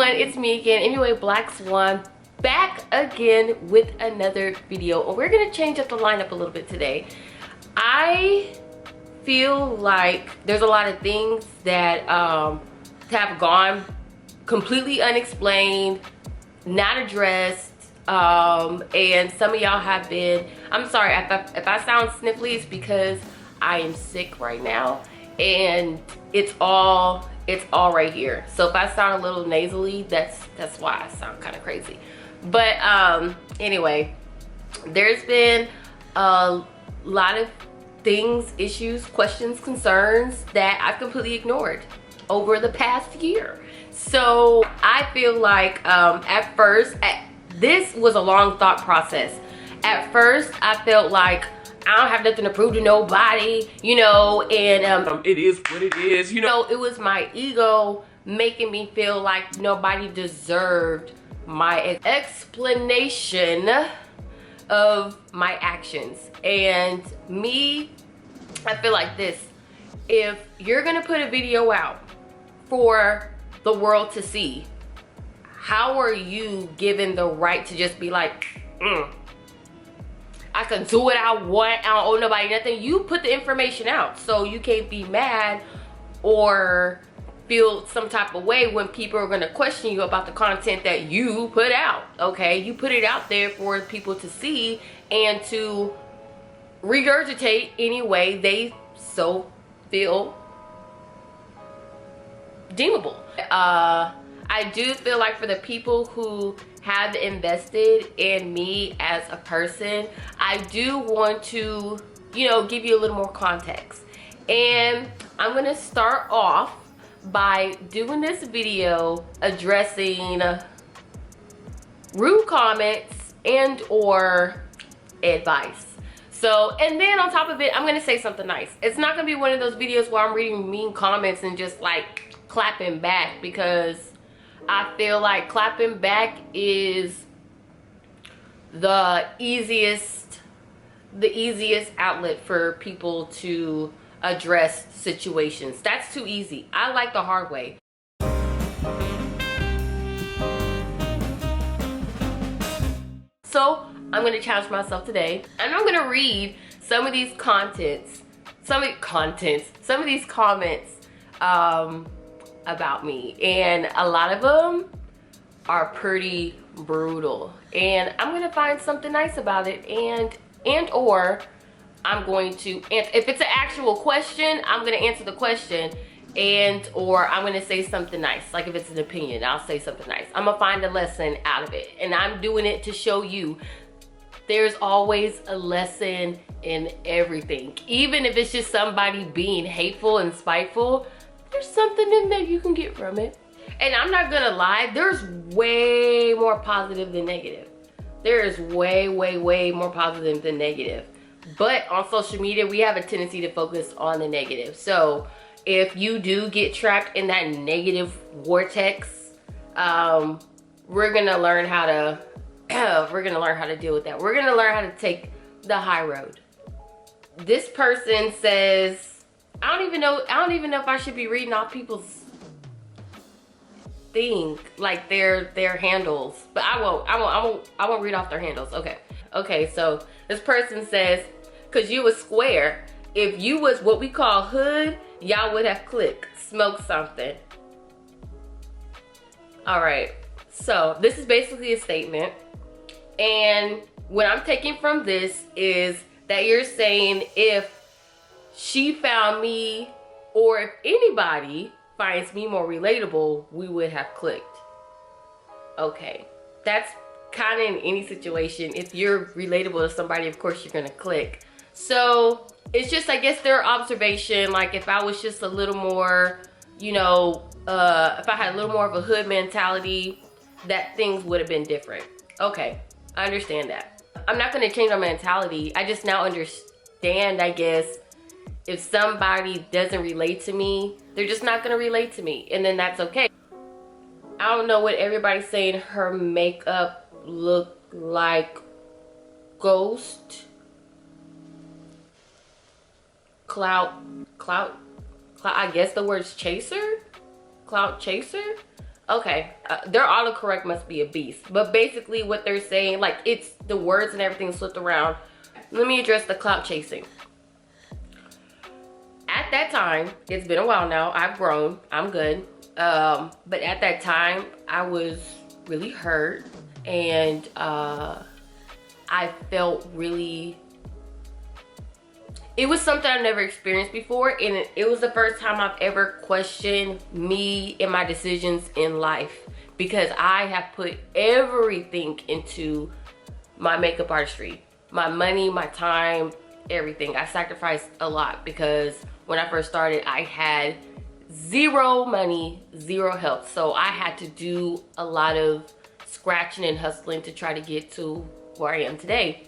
everyone, it's me again, anyway, Black Swan, back again with another video. And we're gonna change up the lineup a little bit today. I feel like there's a lot of things that have gone completely unexplained, not addressed, and some of y'all have been, I'm sorry if I sound sniffly, it's because I am sick right now and it's all right here. So if I sound a little nasally, that's why I sound kind of crazy. But anyway, there's been a lot of things, issues, questions, concerns that I've completely ignored over the past year. So I feel like at first, this was a long thought process. At first, I felt like I don't have nothing to prove to nobody, you know, and it is what it is, you know. It was my ego making me feel like nobody deserved my explanation of my actions. And me, I feel like this: if you're gonna put a video out for the world to see, how are you given the right to just be like, I can do what I want, I don't owe nobody nothing? You put the information out, so you can't be mad or feel some type of way when people are gonna question you about the content that you put out, okay? You put it out there for people to see and to regurgitate any way they so feel deemable. I do feel like for the people who have invested in me as a person, I do want to, you know, give you a little more context. And I'm gonna start off by doing this video addressing rude comments and or advice. So, and then on top of it, I'm gonna say something nice. It's not gonna be one of those videos where I'm reading mean comments and just like clapping back, because I feel like clapping back is the easiest outlet for people to address situations. That's too easy. I like the hard way. So I'm gonna challenge myself today, and I'm gonna read some of these comments about me, and a lot of them are pretty brutal, and I'm gonna find something nice about it, and or I'm going to answer. If it's an actual question, I'm gonna answer the question, and or I'm gonna say something nice. Like if it's an opinion, I'll say something nice. I'm gonna find a lesson out of it, and I'm doing it to show you there's always a lesson in everything. Even if it's just somebody being hateful and spiteful, there's something in there you can get from it. And I'm not gonna lie, there's way more positive than negative. There is way more positive than negative. But on social media, we have a tendency to focus on the negative. So if you do get trapped in that negative vortex, we're gonna learn how to deal with that. We're gonna learn how to take the high road. This person says, I don't even know if I should be reading off people's thing, like their handles, but I won't read off their handles. Okay, so this person says, "Cause you was square. If you was what we call hood, y'all would have clicked. Smoke something." All right, so this is basically a statement, and what I'm taking from this is that you're saying if she found me, or if anybody finds me more relatable, we would have clicked. Okay, that's kind of in any situation. If you're relatable to somebody, of course you're gonna click. So it's just, I guess, their observation. Like if I was just a little more, you know, if I had a little more of a hood mentality, that things would have been different. Okay, I understand that. I'm not gonna change my mentality. I just now understand, I guess, if somebody doesn't relate to me, they're just not gonna relate to me, and then that's okay. I don't know what everybody's saying. Her makeup looked like ghost. Clout, I guess the word's chaser? Clout chaser? Okay, their autocorrect must be a beast. But basically what they're saying, like, it's the words and everything slipped around. Let me address the clout chasing. At that time, it's been a while now, I've grown, I'm good. But at that time, I was really hurt, and I felt really, it was something I've never experienced before, and it was the first time I've ever questioned me and my decisions in life, because I have put everything into my makeup artistry, my money, my time, everything. I sacrificed a lot because when I first started, I had zero money, zero help. So I had to do a lot of scratching and hustling to try to get to where I am today.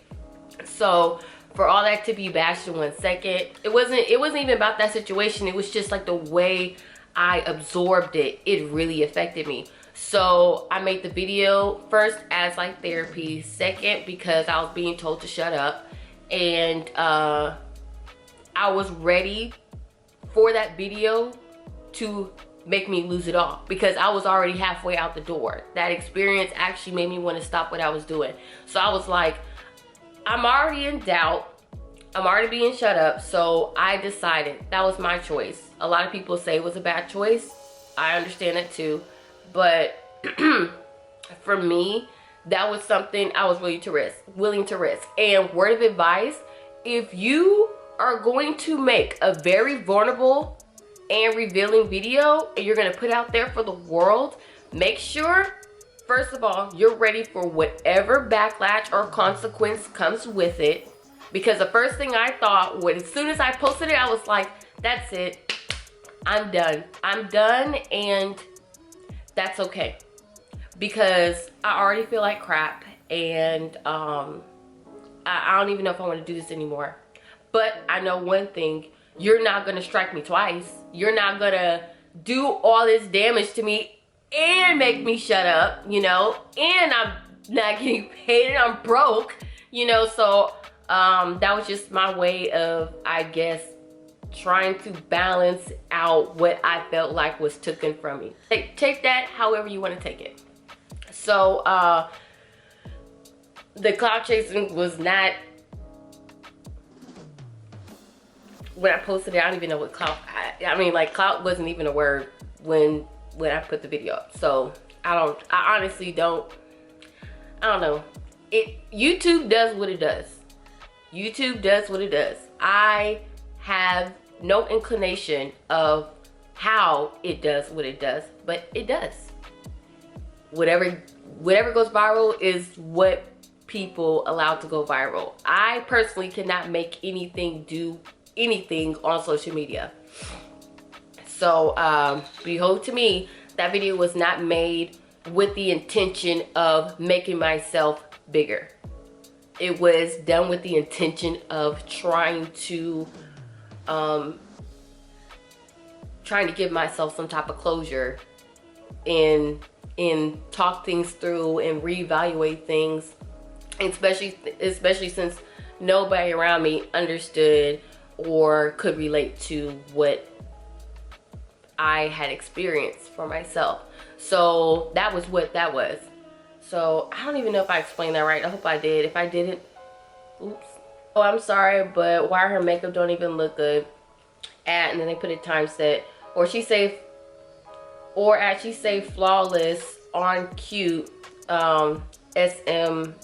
So for all that to be bashed in 1 second, it wasn't even about that situation. It was just like the way I absorbed it. It really affected me. So I made the video first as like therapy, second because I was being told to shut up, and I was ready for that video to make me lose it all because I was already halfway out the door. That experience actually made me want to stop what I was doing. So I was like, I'm already in doubt, I'm already being shut up. So I decided that was my choice. A lot of people say it was a bad choice. I understand that too, but for me, that was something I was willing to risk. And word of advice, if you are going to make a very vulnerable and revealing video and you're going to put out there for the world, make sure, first of all, you're ready for whatever backlash or consequence comes with it. Because the first thing I thought, as soon as I posted it, I was like, that's it, I'm done, and that's okay, because I already feel like crap, and I don't even know if I want to do this anymore. But I know one thing, you're not gonna strike me twice. You're not gonna do all this damage to me and make me shut up, you know, and I'm not getting paid and I'm broke, you know. So that was just my way of, I guess, trying to balance out what I felt like was taken from me. Take that however you want to take it. So the clout chasing was not, when I posted it, I don't even know what clout, I mean, like, clout wasn't even a word when I put the video up. So I honestly don't, I don't know. YouTube does what it does. YouTube does what it does. I have no inclination of how it does what it does, but it does. Whatever goes viral is what people allow to go viral. I personally cannot make anything do anything on social media. So behold, to me, that video was not made with the intention of making myself bigger. It was done with the intention of trying to give myself some type of closure and talk things through and reevaluate things, and especially since nobody around me understood or could relate to what I had experienced for myself. So that was what that was. So I don't even know if I explained that right. I hope I did. If I didn't, oops. Oh, I'm sorry, but why her makeup don't even look good? And then they put a time set, or she say flawless on cute, SMFH.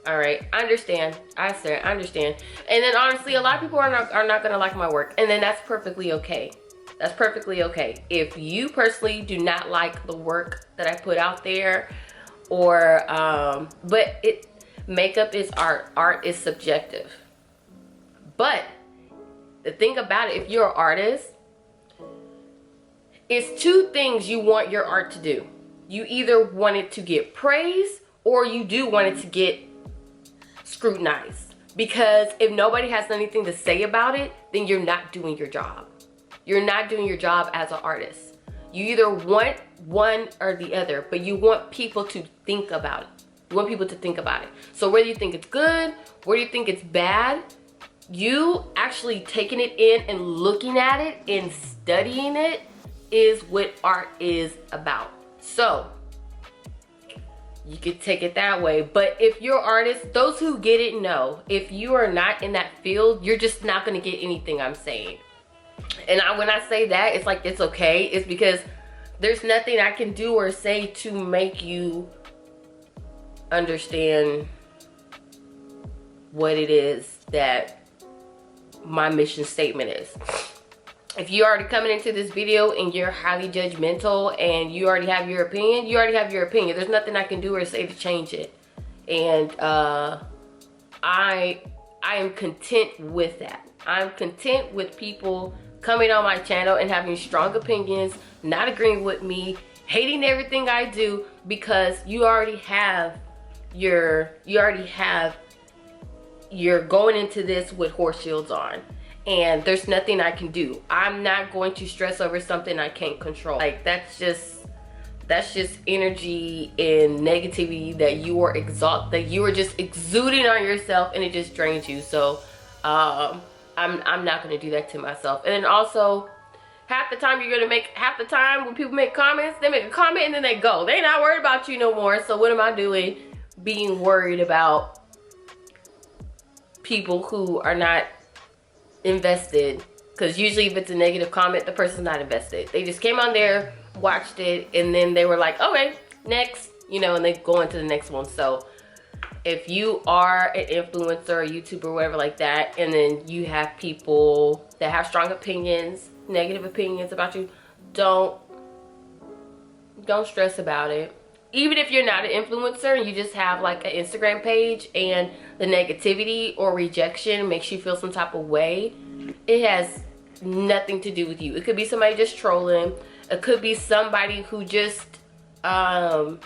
All right, I understand. I understand. And then honestly, a lot of people are not gonna like my work, and then that's perfectly okay. That's perfectly okay. If you personally do not like the work that I put out there, or but makeup is art. Art is subjective. But the thing about it, if you're an artist, it's two things you want your art to do. You either want it to get praise, or you do want it to get scrutinized. Because if nobody has anything to say about it, then you're not doing your job. You're not doing your job as an artist. You either want one or the other, but you want people to think about it. You want people to think about it. So whether you think it's good, whether you think it's bad, you actually taking it in and looking at it and studying it is what art is about. So you could take it that way. But if you're artists, those who get it know, if you are not in that field, you're just not going to get anything I'm saying. And when I say that, it's like it's okay. It's because there's nothing I can do or say to make you understand what it is that my mission statement is. If you're already coming into this video and you're highly judgmental and you already have your opinion, you already have your opinion. There's nothing I can do or say to change it. And I am content with that. I'm content with people coming on my channel and having strong opinions, not agreeing with me, hating everything I do, because you're going into this with horse shields on. And there's nothing I can do. I'm not going to stress over something I can't control. Like, that's just energy and negativity that you are just exuding on yourself, and it just drains you. So I'm not gonna do that to myself. And then also, half the time when people make comments, they make a comment and then they go. They're not worried about you no more. So what am I doing being worried about people who are not invested? Because usually if it's a negative comment, the person's not invested. They just came on there, watched it, and then they were like, okay, next, you know, and they go into the next one. So if you are an influencer, a YouTuber, whatever like that, and then you have people that have strong opinions, negative opinions about you, don't stress about it. Even if you're not an influencer and you just have like an Instagram page and the negativity or rejection makes you feel some type of way, it has nothing to do with you. It could be somebody just trolling. It could be somebody who just had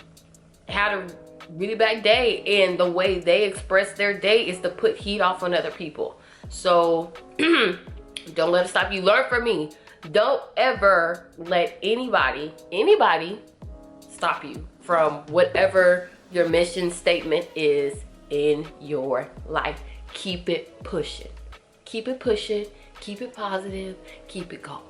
a really bad day, and the way they express their day is to put heat off on other people. So don't let it stop you. Learn from me. Don't ever let anybody stop you from whatever your mission statement is in your life. Keep it pushing. Keep it pushing. Keep it positive. Keep it going.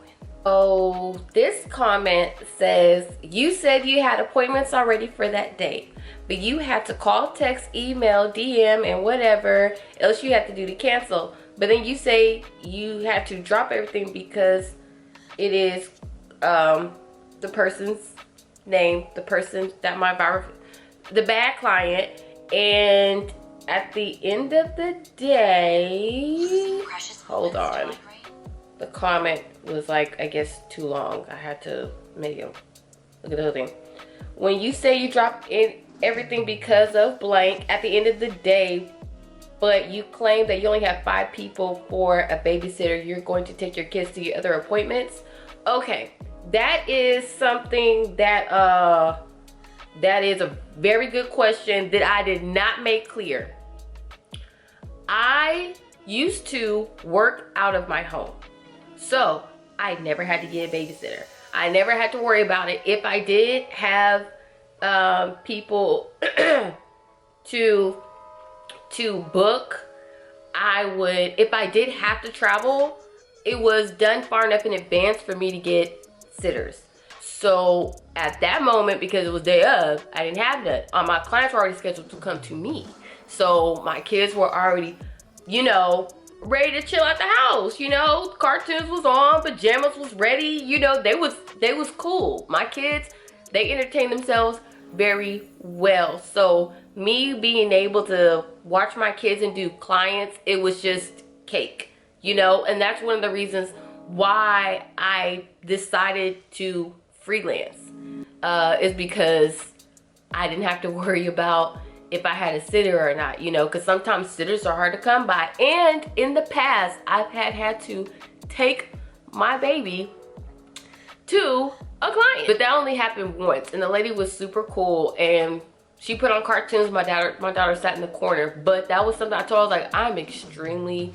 Oh, this comment says, you said you had appointments already for that day, but you had to call, text, email, DM, and whatever else you had to do to cancel. But then you say you had to drop everything because it is the person's name, the person that the bad client, and at the end of the day, hold on, the comment was like, I guess too long. I had to make him look at the whole thing. When you say you dropped in everything because of blank at the end of the day, but you claim that you only have 5 people for a babysitter, you're going to take your kids to your other appointments. Okay, that is something that that is a very good question that I did not make clear. I used to work out of my home, so I never had to get a babysitter. I never had to worry about it. If I did have people to book, I would, if I did have to travel, it was done far enough in advance for me to get sitters. So at that moment, because it was day of, I didn't have that. My clients were already scheduled to come to me. So my kids were already, you know, ready to chill at the house. You know, cartoons was on, pajamas was ready. You know, they was cool. My kids, they entertained themselves very well. So me being able to watch my kids and do clients, it was just cake, you know. And that's one of the reasons why I decided to freelance, is because I didn't have to worry about if I had a sitter or not, you know, because sometimes sitters are hard to come by. And in the past, I've had to take my baby to a client, but that only happened once, and the lady was super cool, and she put on cartoons. My daughter sat in the corner, but that was something I told her. I was like, I'm extremely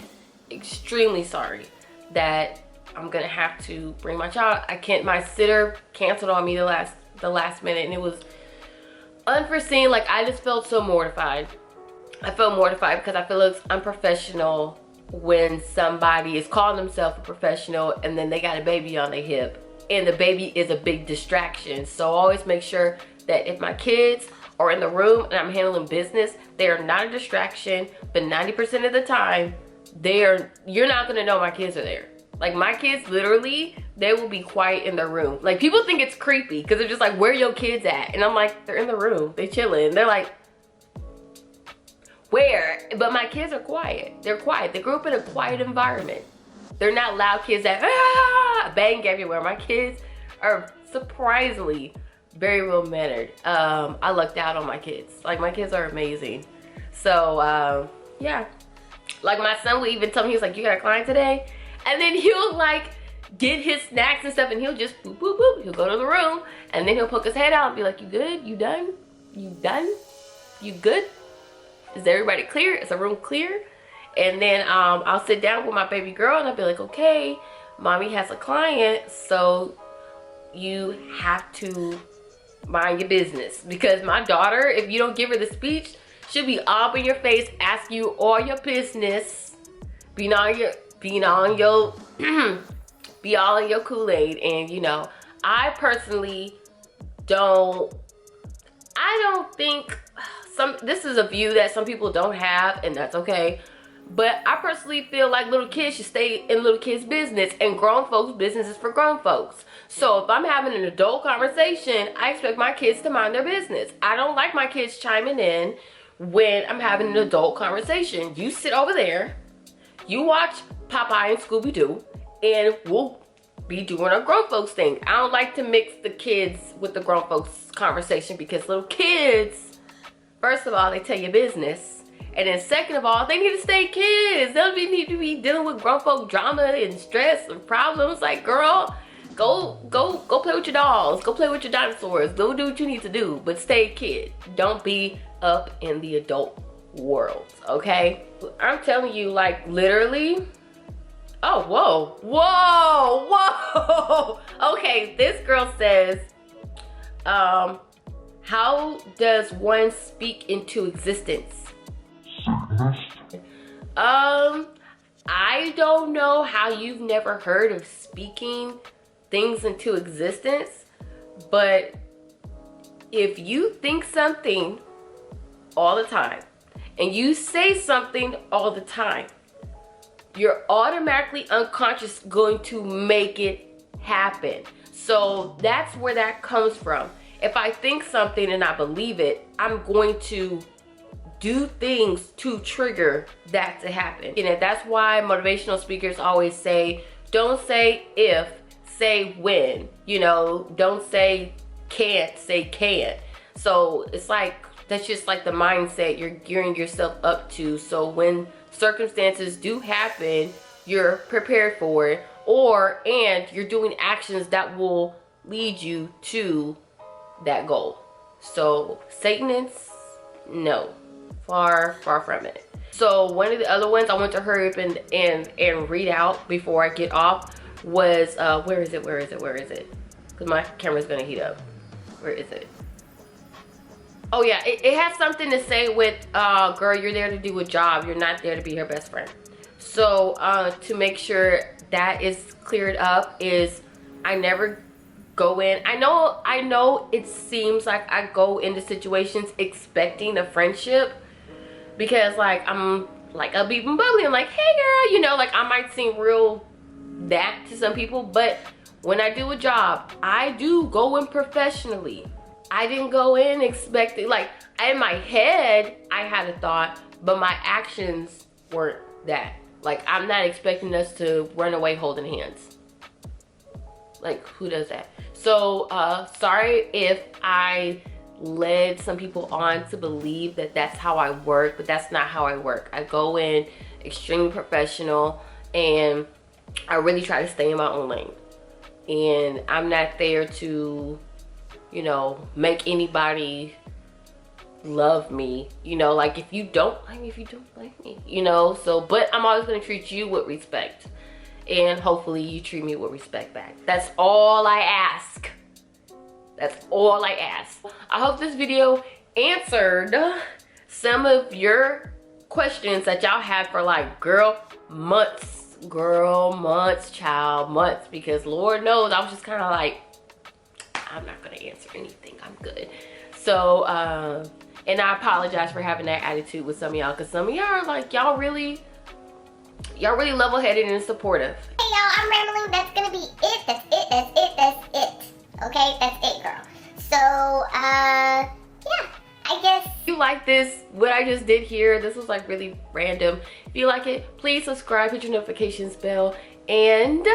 sorry that I'm gonna have to bring my child. I can't. My sitter canceled on me the last minute, and it was unforeseen. Like, I just felt so mortified. I felt mortified because I feel it's unprofessional when somebody is calling themselves a professional and then they got a baby on their hip and the baby is a big distraction. So always make sure that if my kids are in the room and I'm handling business, they are not a distraction. But 90% of the time, you're not gonna know my kids are there. Like my kids, literally, they will be quiet in their room. Like people think it's creepy because they're just like, where your kids at? And I'm like, they're in the room, they chilling. They're like, where? But my kids are quiet. They're quiet. They grew up in a quiet environment. They're not loud kids that bang everywhere. My kids are surprisingly very well mannered. I lucked out on my kids. Like my kids are amazing. So yeah, like my son would even tell me, he was like, you got a client today? And then he'll like get his snacks and stuff, and he'll just boop boop boop. He'll go to the room and then he'll poke his head out and be like, you good? You done? You done? You good? Is everybody clear? Is the room clear? And then I'll sit down with my baby girl and I'll be like, okay, mommy has a client, so you have to mind your business. Because my daughter, if you don't give her the speech, she'll be all up in your face, ask you all your business, be all in your Kool-Aid. And you know, I personally don't think this is a view that some people don't have, and that's okay. But I personally feel like little kids should stay in little kids' business, and grown folks' business is for grown folks. So if I'm having an adult conversation, I expect my kids to mind their business. I don't like my kids chiming in when I'm having an adult conversation. You sit over there, you watch Popeye and Scooby-Doo, and we'll be doing our grown folks thing. I don't like to mix the kids with the grown folks conversation, because little kids, first of all, they tell you business. And then second of all, they need to stay kids. They don't need to be dealing with grown folk drama and stress and problems. Like, girl, go play with your dolls. Go play with your dinosaurs. Go do what you need to do, but stay a kid. Don't be up in the adult world, okay? I'm telling you, like, literally. Oh, whoa. Okay, this girl says, how does one speak into existence? I don't know how you've never heard of speaking things into existence, but if you think something all the time and you say something all the time, you're automatically unconscious going to make it happen. So that's where that comes from. If I think something and I believe it, I'm going to do things to trigger that to happen. And that's why motivational speakers always say, don't say if, say when. You know, don't say can't, say can. So it's like, that's just like the mindset you're gearing yourself up to. So when circumstances do happen, you're prepared for it, and you're doing actions that will lead you to that goal. So Satanists, no. Far from it. So one of the other ones I want to hurry up and read out before I get off was where is it? Because my camera's gonna heat up. Where is it? Oh yeah, it has something to say with girl, you're there to do a job, you're not there to be her best friend. So to make sure that is cleared up, is I never go in. I know it seems like I go into situations expecting a friendship, because like I'm like a beep and bubbly. I'm like, hey girl, you know, like I might seem real that to some people, but when I do a job, I do go in professionally. I didn't go in expecting, like in my head I had a thought, but my actions weren't that. Like I'm not expecting us to run away holding hands. Like who does that? So sorry if I led some people on to believe that that's how I work, but that's not how I work. I go in extremely professional, and I really try to stay in my own lane. And I'm not there to, you know, make anybody love me. You know, like if you don't like me, you know. So, but I'm always gonna treat you with respect, and hopefully you treat me with respect back. That's all I ask. That's all I ask. I hope this video answered some of your questions that y'all had for like, girl, months, girl, months, child, months, because Lord knows I was just kind of like, I'm not gonna answer anything, I'm good. So and I apologize for having that attitude with some of y'all, because some of y'all are like, y'all really level-headed and supportive. Hey y'all, I'm rambling. That's gonna be it. That's it. That's it. That's it. Okay, that's it, girl. So yeah, I guess. If you like this, what I just did here, this was like really random. If you like it, please subscribe, hit your notifications bell, and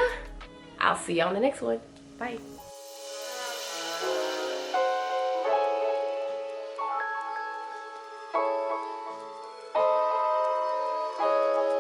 I'll see you on the next one. Bye.